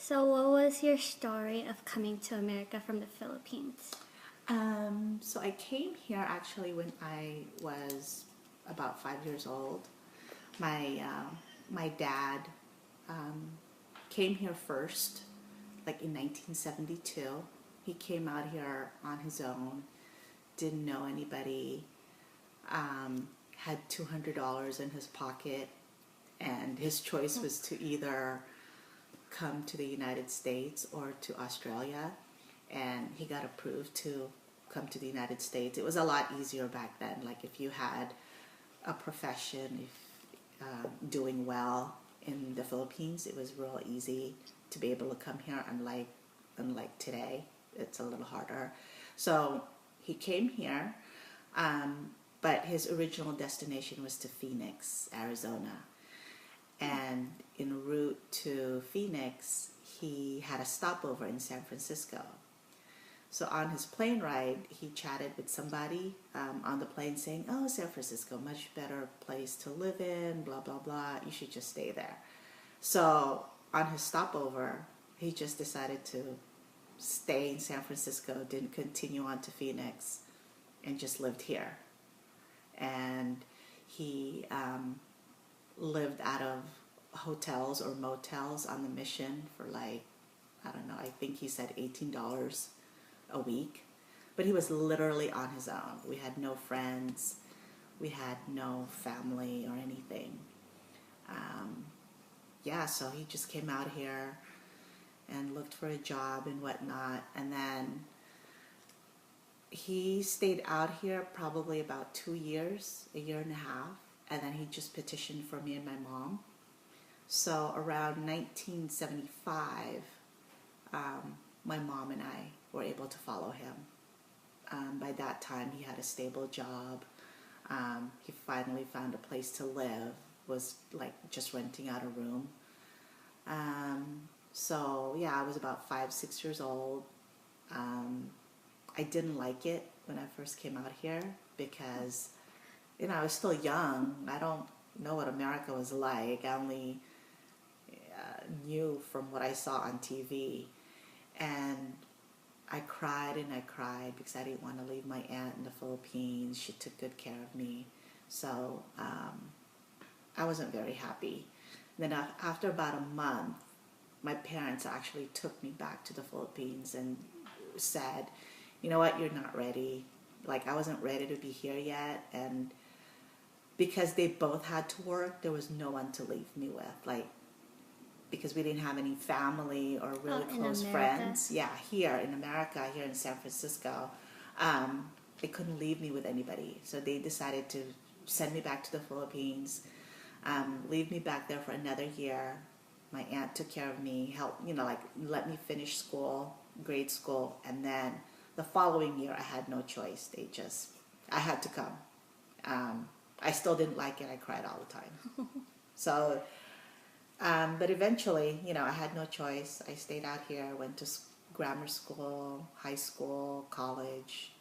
So what was your story of coming to America from the Philippines? So I came here actually when I was about 5 years old. My dad um, came here first, like in 1972. He came out here on his own, didn't know anybody, had $200 in his pocket, and his choice was to either come to the United States or to Australia, and he got approved to come to the United States. It was a lot easier back then. Like if you had a profession, if doing well in the Philippines, it was real easy to be able to come here. Unlike today, it's a little harder. So he came here, but his original destination was to Phoenix, Arizona. And en route to Phoenix, he had a stopover in San Francisco. So on his plane ride, he chatted with somebody on the plane saying, "Oh, San Francisco, much better place to live in, blah, blah, blah. You should just stay there." So on his stopover, he just decided to stay in San Francisco, didn't continue on to Phoenix, and just lived here. And he lived out of hotels or motels on the mission for like, I don't know, I think he said $18 a week. But he was literally on his own. We had no friends, we had no family or anything. Yeah, so he just came out here and looked for a job and whatnot. And then he stayed out here probably about 2 years, a year and a half. And then he just petitioned for me and my mom. So around 1975, my mom and I were able to follow him. By that time, he had a stable job. He finally found a place to live, was like just renting out a room. So yeah, I was about 5, 6 years old. I didn't like it when I first came out here because, I was still young. I don't know what America was like. I only knew from what I saw on TV. And I cried and I cried because I didn't want to leave my aunt in the Philippines. She took good care of me. So I wasn't very happy. Then after about a month, my parents actually took me back to the Philippines and said, "You know what, you're not ready." Like I wasn't ready to be here yet. And because they both had to work, there was no one to leave me with. Like, because we didn't have any family or really close friends. Yeah, here in America, here in San Francisco, they couldn't leave me with anybody. So they decided to send me back to the Philippines, leave me back there for another year. My aunt took care of me, helped, like let me finish school, grade school, and then the following year I had no choice. I had to come. I still didn't like it. I cried all the time. So, but eventually, I had no choice. I stayed out here, went to grammar school, high school, college,